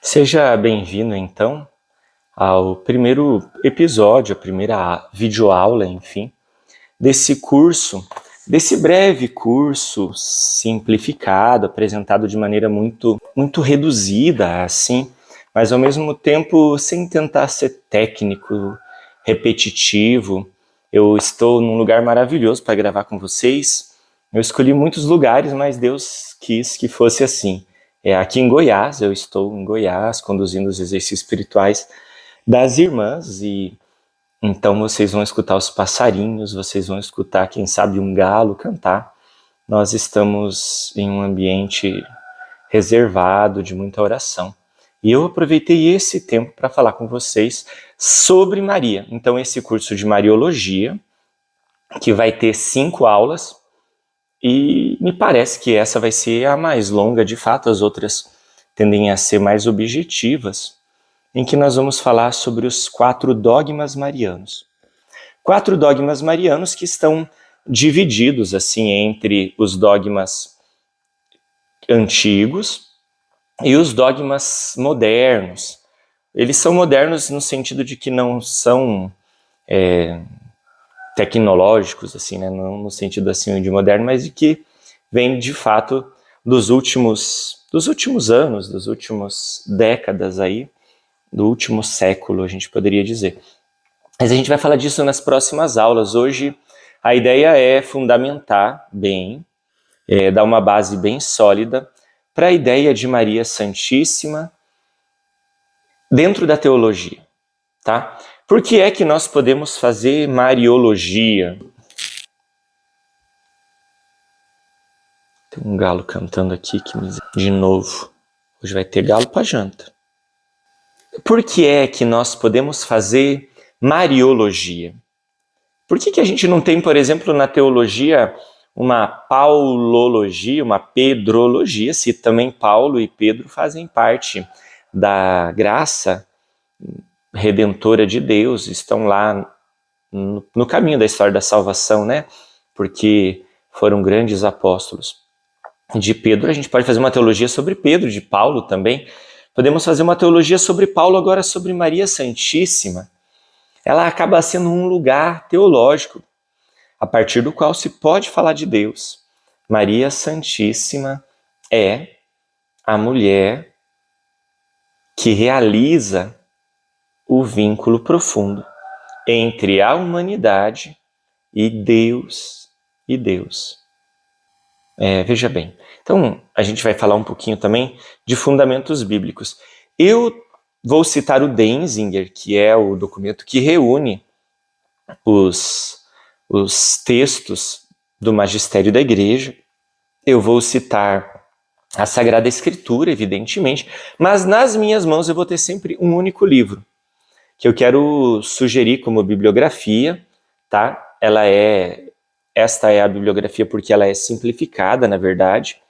Seja bem-vindo, então, ao primeiro episódio, a primeira videoaula, enfim, desse curso, desse breve curso simplificado, apresentado de maneira muito reduzida, assim, mas ao mesmo tempo sem tentar ser técnico, repetitivo. Eu estou num lugar maravilhoso para gravar com vocês. Eu escolhi muitos lugares, mas Deus quis que fosse assim. Aqui em Goiás, eu estou em Goiás, conduzindo os exercícios espirituais das irmãs, e então vocês vão escutar os passarinhos, vocês vão escutar, quem sabe, um galo cantar. Nós estamos em um ambiente reservado, de muita oração. E eu aproveitei esse tempo para falar com vocês sobre Maria. Então, esse curso de Mariologia, que vai ter 5 aulas, e me parece que essa vai ser a mais longa. De fato, as outras tendem a ser mais objetivas, em que nós vamos falar sobre os 4 dogmas marianos. 4 dogmas marianos que estão divididos assim entre os dogmas antigos e os dogmas modernos. Eles são modernos no sentido de que não são tecnológicos, assim, né? Não no sentido assim de moderno, mas de que vem de fato dos últimos anos, das últimas décadas aí, do último século, a gente poderia dizer. Mas a gente vai falar disso nas próximas aulas. Hoje a ideia é fundamentar bem, dar uma base bem sólida para a ideia de Maria Santíssima dentro da teologia, tá? Por que é que nós podemos fazer Mariologia? Tem um galo cantando aqui, de novo. Hoje vai ter galo para janta. Por que é que nós podemos fazer Mariologia? Por que a gente não tem, por exemplo, na teologia, uma Paulologia, uma Pedrologia, se também Paulo e Pedro fazem parte da graça redentora de Deus, estão lá no caminho da história da salvação, né? Porque foram grandes apóstolos. De Pedro, a gente pode fazer uma teologia sobre Pedro, de Paulo também. Podemos fazer uma teologia sobre Paulo, agora sobre Maria Santíssima. Ela acaba sendo um lugar teológico, a partir do qual se pode falar de Deus. Maria Santíssima é a mulher que realiza o vínculo profundo entre a humanidade e Deus. Veja bem, então a gente vai falar um pouquinho também de fundamentos bíblicos. Eu vou citar o Denzinger, que é o documento que reúne os textos do magistério da igreja. Eu vou citar a Sagrada Escritura, evidentemente, mas nas minhas mãos eu vou ter sempre um único livro, que eu quero sugerir como bibliografia, tá? Esta é a bibliografia porque ela é simplificada, na verdade.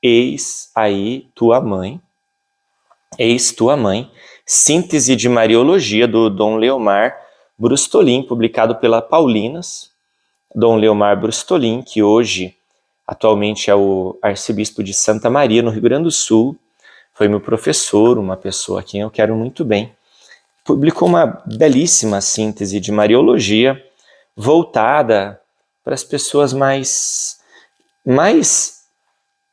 Eis aí tua mãe, síntese de Mariologia, do Dom Leomar Brustolin, publicado pela Paulinas. Dom Leomar Brustolin, que atualmente é o arcebispo de Santa Maria, no Rio Grande do Sul, foi meu professor, uma pessoa a quem eu quero muito bem. Publicou uma belíssima síntese de Mariologia, voltada para as pessoas mais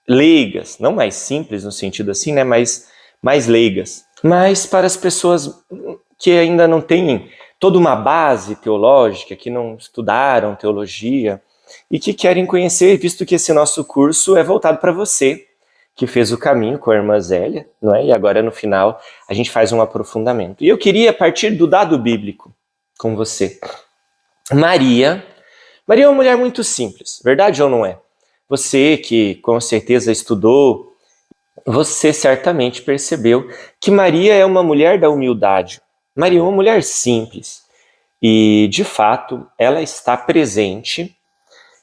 leigas, não mais simples no sentido assim, né, mais leigas, mas para as pessoas que ainda não têm toda uma base teológica, que não estudaram teologia e que querem conhecer, visto que esse nosso curso é voltado para você, que fez o caminho com a irmã Zélia, não é? E agora no final a gente faz um aprofundamento. E eu queria partir do dado bíblico com você. Maria é uma mulher muito simples, verdade ou não é? Você que com certeza estudou, você certamente percebeu que Maria é uma mulher da humildade. Maria é uma mulher simples. E, de fato, ela está presente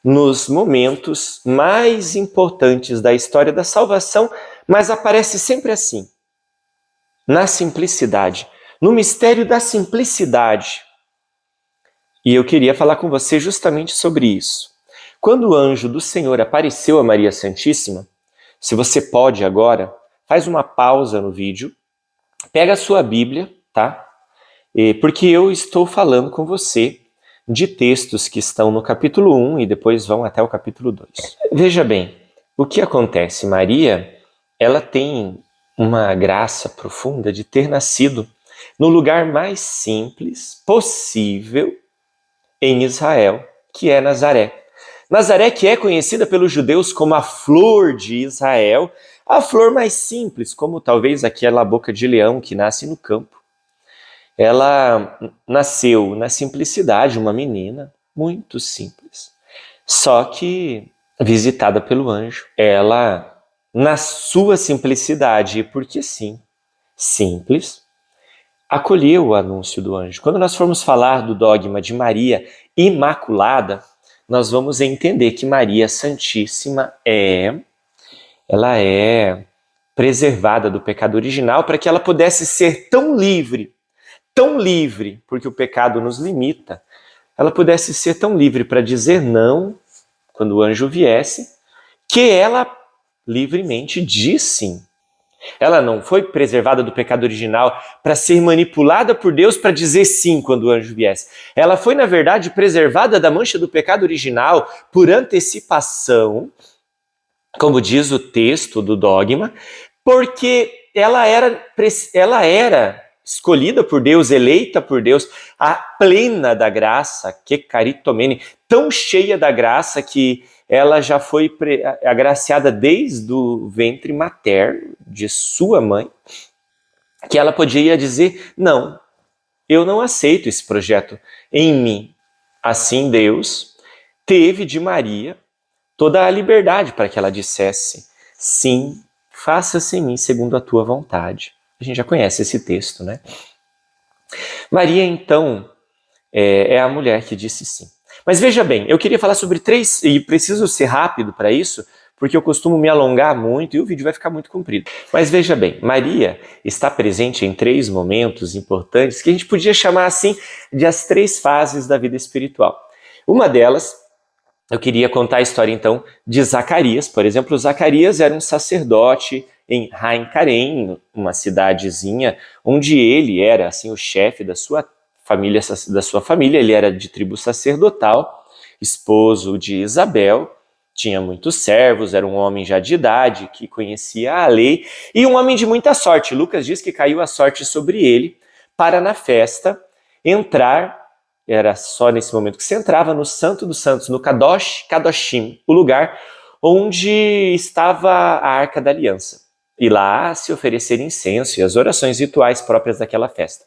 nos momentos mais importantes da história da salvação, mas aparece sempre assim, na simplicidade, no mistério da simplicidade. E eu queria falar com você justamente sobre isso. Quando o anjo do Senhor apareceu a Maria Santíssima, se você pode agora, faz uma pausa no vídeo, Pega a sua Bíblia, tá? Porque eu estou falando com você de textos que estão no capítulo 1 e depois vão até o capítulo 2. Veja bem, o que acontece? Maria, ela tem uma graça profunda de ter nascido no lugar mais simples possível em Israel, que é Nazaré. Nazaré, que é conhecida pelos judeus como a flor de Israel, a flor mais simples, como talvez aquela boca de leão que nasce no campo. Ela nasceu na simplicidade, uma menina muito simples, só que visitada pelo anjo. Ela, na sua simplicidade, porque sim, simples, acolheu o anúncio do anjo. Quando nós formos falar do dogma de Maria Imaculada, nós vamos entender que Maria Santíssima ela é preservada do pecado original para que ela pudesse ser tão livre, porque o pecado nos limita, ela pudesse ser tão livre para dizer não quando o anjo viesse, que ela livremente diz sim. Ela não foi preservada do pecado original para ser manipulada por Deus para dizer sim quando o anjo viesse. Ela foi, na verdade, preservada da mancha do pecado original por antecipação, como diz o texto do dogma, porque ela era escolhida por Deus, eleita por Deus, a plena da graça, que caritomene, tão cheia da graça que ela já foi agraciada desde o ventre materno de sua mãe, que ela podia dizer, não, eu não aceito esse projeto em mim. Assim Deus teve de Maria toda a liberdade para que ela dissesse, sim, faça-se em mim segundo a tua vontade. A gente já conhece esse texto, né? Maria, então, é a mulher que disse sim. Mas veja bem, eu queria falar sobre 3, e preciso ser rápido para isso, porque eu costumo me alongar muito e o vídeo vai ficar muito comprido. Mas veja bem, Maria está presente em 3 momentos importantes que a gente podia chamar assim de as 3 fases da vida espiritual. Uma delas, eu queria contar a história então de Zacarias. Por exemplo, Zacarias era um sacerdote em Haim Karem, uma cidadezinha onde ele era assim o chefe da sua família, ele era de tribo sacerdotal, esposo de Isabel, tinha muitos servos, era um homem já de idade que conhecia a lei e um homem de muita sorte. Lucas diz que caiu a sorte sobre ele para na festa entrar. Era só nesse momento que se entrava no Santo dos Santos, no Kadoshim, o lugar onde estava a Arca da Aliança. E lá se oferecer incenso e as orações rituais próprias daquela festa.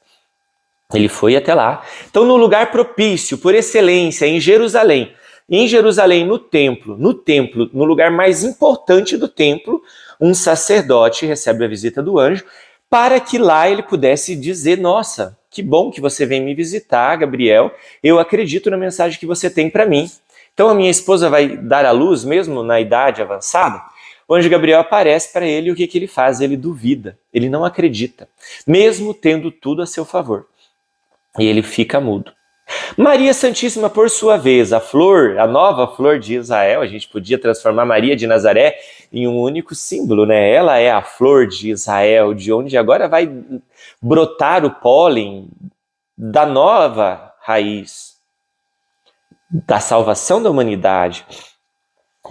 Ele foi até lá. Então, no lugar propício, por excelência, em Jerusalém, no templo, no lugar mais importante do templo, um sacerdote recebe a visita do anjo para que lá ele pudesse dizer, nossa, que bom que você vem me visitar, Gabriel, eu acredito na mensagem que você tem para mim. Então a minha esposa vai dar à luz, mesmo na idade avançada? O anjo Gabriel aparece para ele e o que ele faz? Ele duvida, ele não acredita, mesmo tendo tudo a seu favor. E ele fica mudo. Maria Santíssima, por sua vez, a nova flor de Israel, a gente podia transformar Maria de Nazaré em um único símbolo, né? Ela é a flor de Israel, de onde agora vai brotar o pólen da nova raiz, da salvação da humanidade.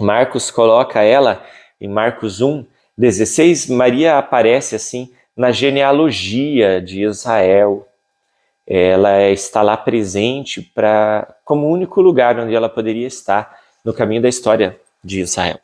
Marcos coloca ela em Marcos 1:16, Maria aparece assim na genealogia de Israel. Ela está lá presente como o único lugar onde ela poderia estar no caminho da história de Israel.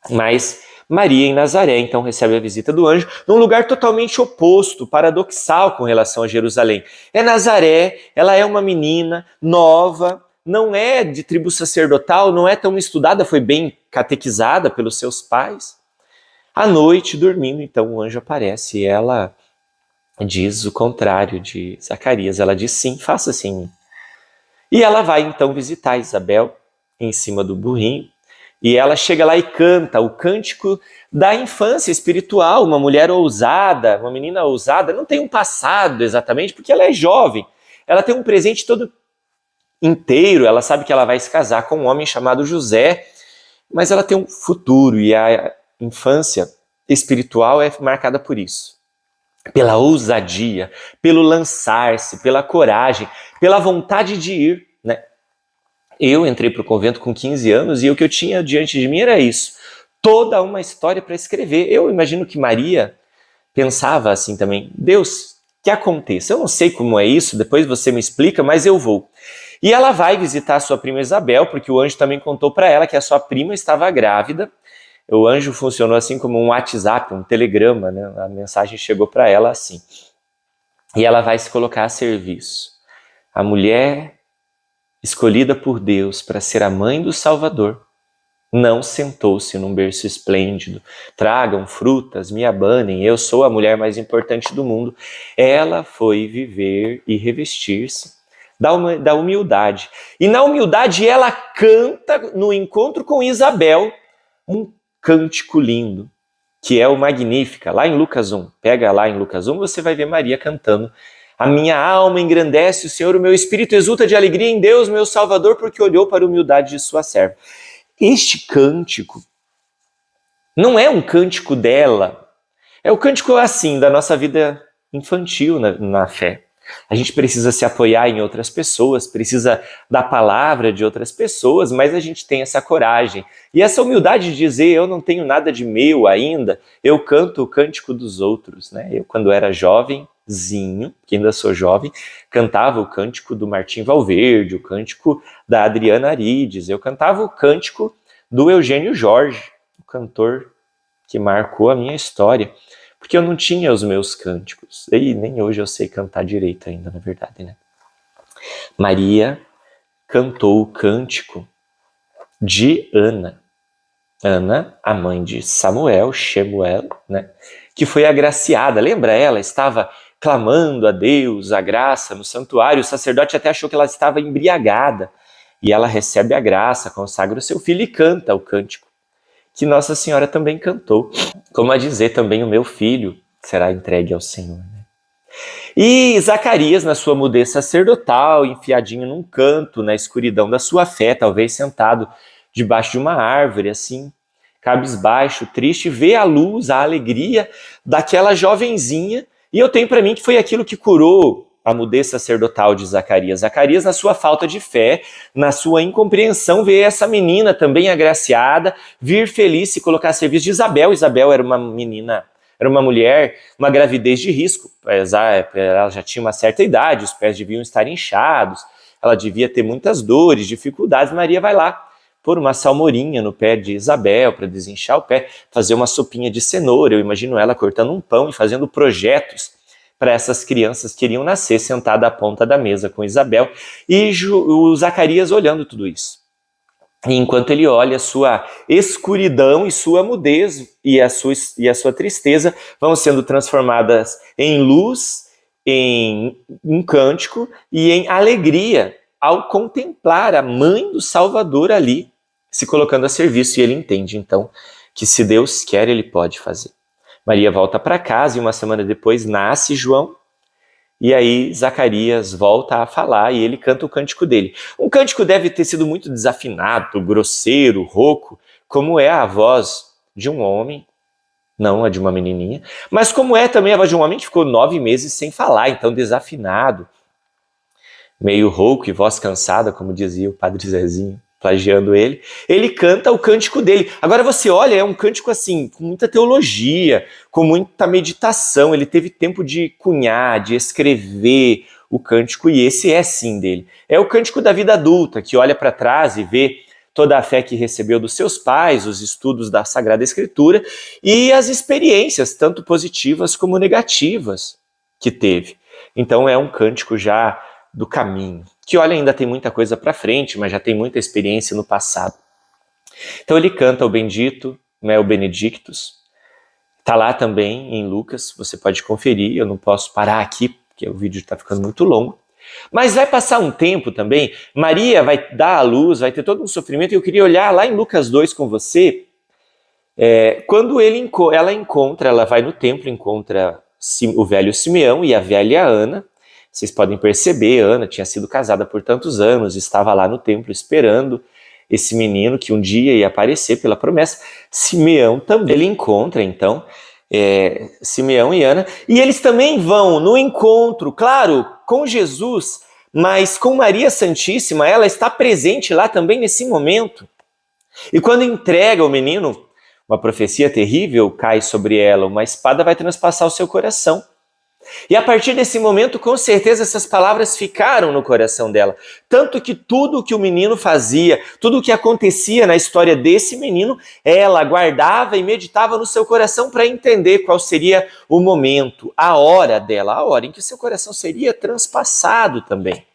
Mas Maria em Nazaré, então, recebe a visita do anjo num lugar totalmente oposto, paradoxal com relação a Jerusalém. É Nazaré, ela é uma menina nova, não é de tribo sacerdotal, não é tão estudada, foi bem catequizada pelos seus pais. À noite, dormindo, então, o anjo aparece e ela diz o contrário de Zacarias. Ela diz sim, faça-se em mim. E ela vai então visitar Isabel em cima do burrinho. E ela chega lá e canta o cântico da infância espiritual. Uma mulher ousada, uma menina ousada, não tem um passado exatamente, porque ela é jovem. Ela tem um presente todo inteiro. Ela sabe que ela vai se casar com um homem chamado José, mas ela tem um futuro e a infância espiritual é marcada por isso. pela ousadia, pelo lançar-se, pela coragem, pela vontade de ir, né? Eu entrei para o convento com 15 anos e o que eu tinha diante de mim era isso. Toda uma história para escrever. Eu imagino que Maria pensava assim também, Deus, que aconteça. Eu não sei como é isso, depois você me explica, mas eu vou. E ela vai visitar a sua prima Isabel, porque o anjo também contou para ela que a sua prima estava grávida. O anjo funcionou assim como um WhatsApp, um telegrama, né? A mensagem chegou para ela assim. E ela vai se colocar a serviço. A mulher escolhida por Deus para ser a mãe do Salvador não sentou-se num berço esplêndido. Tragam frutas, me abanem, eu sou a mulher mais importante do mundo. Ela foi viver e revestir-se da humildade. E na humildade ela canta no encontro com Isabel um cântico lindo, que é o Magnífica, lá em Lucas 1. Pega lá em Lucas 1, você vai ver Maria cantando. A minha alma engrandece o Senhor, o meu espírito exulta de alegria em Deus, meu Salvador, porque olhou para a humildade de sua serva. Este cântico não é um cântico dela, é o cântico assim da nossa vida infantil na fé. A gente precisa se apoiar em outras pessoas, precisa da palavra de outras pessoas, mas a gente tem essa coragem. E essa humildade de dizer, eu não tenho nada de meu ainda, eu canto o cântico dos outros, né? Eu, quando era jovenzinho, que ainda sou jovem, cantava o cântico do Martim Valverde, o cântico da Adriana Arides, eu cantava o cântico do Eugênio Jorge, o cantor que marcou a minha história. Porque eu não tinha os meus cânticos. E nem hoje eu sei cantar direito ainda, na verdade, né? Maria cantou o cântico de Ana. Ana, a mãe de Samuel, Shemuel, né? Que foi agraciada. Lembra ela? Estava clamando a Deus, a graça no santuário. O sacerdote até achou que ela estava embriagada. E ela recebe a graça, consagra o seu filho e canta o cântico que Nossa Senhora também cantou, como a dizer também o meu filho será entregue ao Senhor. Né? E Zacarias, na sua mudez sacerdotal, enfiadinho num canto, na escuridão da sua fé, talvez sentado debaixo de uma árvore, assim, cabisbaixo, triste, vê a luz, a alegria daquela jovenzinha, e eu tenho para mim que foi aquilo que curou a mudez sacerdotal de Zacarias. Zacarias, na sua falta de fé, na sua incompreensão, vê essa menina também agraciada, vir feliz se colocar a serviço de Isabel. Isabel era uma menina, era uma mulher, uma gravidez de risco. Ela já tinha uma certa idade, os pés deviam estar inchados, ela devia ter muitas dores, dificuldades. Maria vai lá pôr uma salmorinha no pé de Isabel para desinchar o pé, fazer uma sopinha de cenoura. Eu imagino ela cortando um pão e fazendo projetos para essas crianças que iriam nascer, sentada à ponta da mesa com Isabel, e o Zacarias olhando tudo isso. E enquanto ele olha, sua escuridão e sua mudez e a sua tristeza vão sendo transformadas em luz, em um cântico e em alegria ao contemplar a mãe do Salvador ali se colocando a serviço, e ele entende então que se Deus quer, ele pode fazer. Maria volta para casa e uma semana depois nasce João, e aí Zacarias volta a falar e ele canta o cântico dele. Um cântico deve ter sido muito desafinado, grosseiro, rouco, como é a voz de um homem, não a de uma menininha, mas como é também a voz de um homem que ficou 9 meses sem falar, então desafinado, meio rouco e voz cansada, como dizia o Padre Zezinho, plagiando ele, ele canta o cântico dele. Agora você olha, é um cântico assim, com muita teologia, com muita meditação, ele teve tempo de cunhar, de escrever o cântico, e esse é sim dele. É o cântico da vida adulta, que olha para trás e vê toda a fé que recebeu dos seus pais, os estudos da Sagrada Escritura e as experiências, tanto positivas como negativas, que teve. Então é um cântico já do caminho, que olha, ainda tem muita coisa para frente, mas já tem muita experiência no passado. Então ele canta o bendito, né, o Benedictus, está lá também em Lucas, você pode conferir, eu não posso parar aqui, porque o vídeo está ficando muito longo, mas vai passar um tempo também, Maria vai dar à luz, vai ter todo um sofrimento, e eu queria olhar lá em Lucas 2 com você, quando ela vai no templo, encontra o velho Simeão e a velha Ana. Vocês podem perceber, Ana tinha sido casada por tantos anos, estava lá no templo esperando esse menino que um dia ia aparecer pela promessa. Simeão também ele encontra, então, Simeão e Ana, e eles também vão no encontro, claro, com Jesus, mas com Maria Santíssima, ela está presente lá também nesse momento. E quando entrega o menino, uma profecia terrível cai sobre ela, uma espada vai transpassar o seu coração. E a partir desse momento, com certeza, essas palavras ficaram no coração dela. Tanto que tudo o que o menino fazia, tudo o que acontecia na história desse menino, ela guardava e meditava no seu coração para entender qual seria o momento, a hora dela, a hora em que o seu coração seria transpassado também.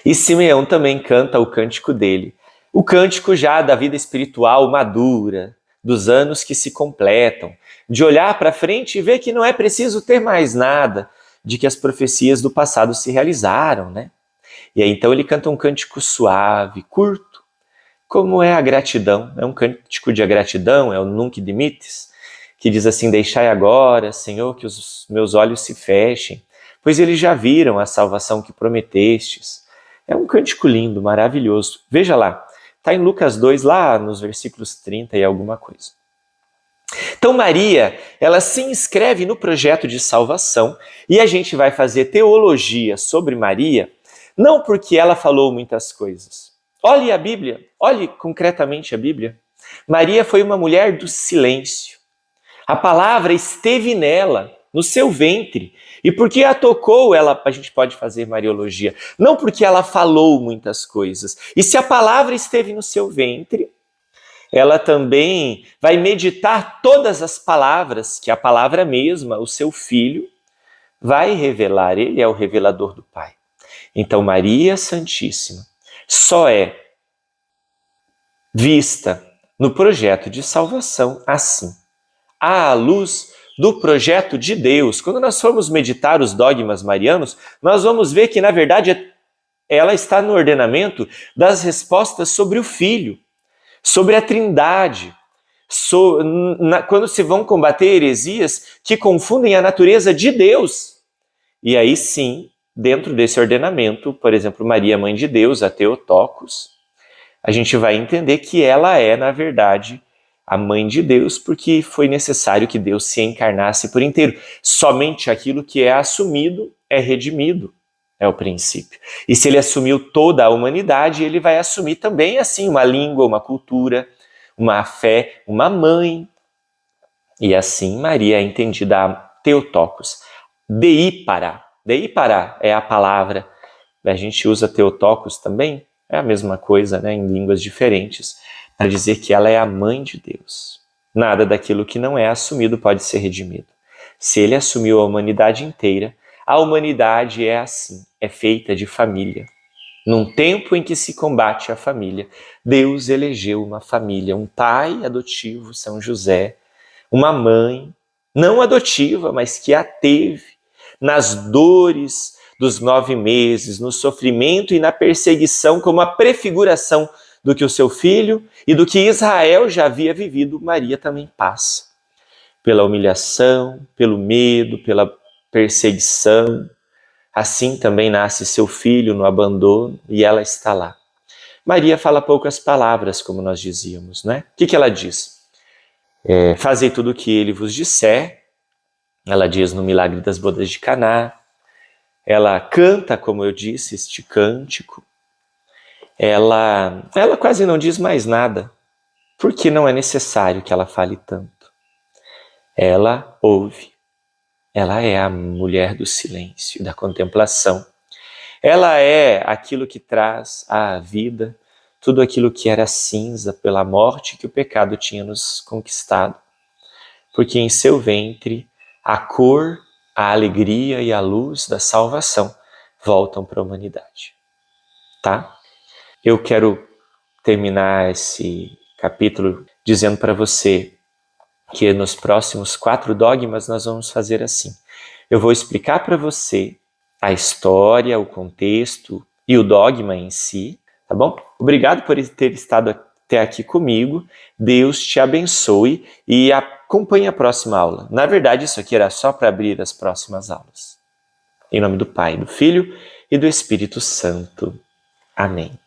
E Simeão também canta o cântico dele. O cântico já da vida espiritual madura, dos anos que se completam, de olhar para frente e ver que não é preciso ter mais nada, de que as profecias do passado se realizaram, né? E aí então ele canta um cântico suave, curto, como é a gratidão. É um cântico de gratidão, é o Nunc Dimittis, que diz assim: deixai agora, Senhor, que os meus olhos se fechem, pois eles já viram a salvação que prometestes. É um cântico lindo, maravilhoso. Veja lá, está em Lucas 2, lá nos versículos 30 e alguma coisa. Então Maria, ela se inscreve no projeto de salvação e a gente vai fazer teologia sobre Maria, não porque ela falou muitas coisas. Olhe a Bíblia, olhe concretamente a Bíblia. Maria foi uma mulher do silêncio. A palavra esteve nela, no seu ventre. E porque a tocou, a gente pode fazer mariologia. Não porque ela falou muitas coisas. E se a palavra esteve no seu ventre, ela também vai meditar todas as palavras que a palavra mesma, o seu filho, vai revelar. Ele é o revelador do Pai. Então Maria Santíssima só é vista no projeto de salvação assim, à luz do projeto de Deus. Quando nós formos meditar os dogmas marianos, nós vamos ver que, na verdade, ela está no ordenamento das respostas sobre o Filho, sobre a Trindade, quando se vão combater heresias que confundem a natureza de Deus. E aí sim, dentro desse ordenamento, por exemplo, Maria, Mãe de Deus, a Theotokos, a gente vai entender que ela é, na verdade, a Mãe de Deus, porque foi necessário que Deus se encarnasse por inteiro. Somente aquilo que é assumido é redimido, é o princípio. E se ele assumiu toda a humanidade, ele vai assumir também, assim, uma língua, uma cultura, uma fé, uma mãe. E assim Maria é entendida a Theotokos. Deípara. Deípara é a palavra. A gente usa Theotokos também, é a mesma coisa, né, em línguas diferentes, para dizer que ela é a Mãe de Deus. Nada daquilo que não é assumido pode ser redimido. Se ele assumiu a humanidade inteira, a humanidade é assim, é feita de família. Num tempo em que se combate a família, Deus elegeu uma família, um pai adotivo, São José, uma mãe, não adotiva, mas que a teve nas dores dos 9 meses, no sofrimento e na perseguição, como a prefiguração do que o seu filho e do que Israel já havia vivido, Maria também passa. Pela humilhação, pelo medo, pela perseguição. Assim também nasce seu filho no abandono e ela está lá. Maria fala poucas palavras, como nós dizíamos, né? O que ela diz? Fazei tudo o que ele vos disser. Ela diz no milagre das bodas de Caná. Ela canta, como eu disse, este cântico. Ela quase não diz mais nada, porque não é necessário que ela fale tanto. Ela ouve. Ela é a mulher do silêncio, da contemplação. Ela é aquilo que traz à vida tudo aquilo que era cinza pela morte que o pecado tinha nos conquistado. Porque em seu ventre a cor, a alegria e a luz da salvação voltam para a humanidade. Tá? Eu quero terminar esse capítulo dizendo para você que nos próximos 4 dogmas nós vamos fazer assim. Eu vou explicar para você a história, o contexto e o dogma em si, tá bom? Obrigado por ter estado até aqui comigo. Deus te abençoe e acompanhe a próxima aula. Na verdade, isso aqui era só para abrir as próximas aulas. Em nome do Pai, do Filho e do Espírito Santo. Amém.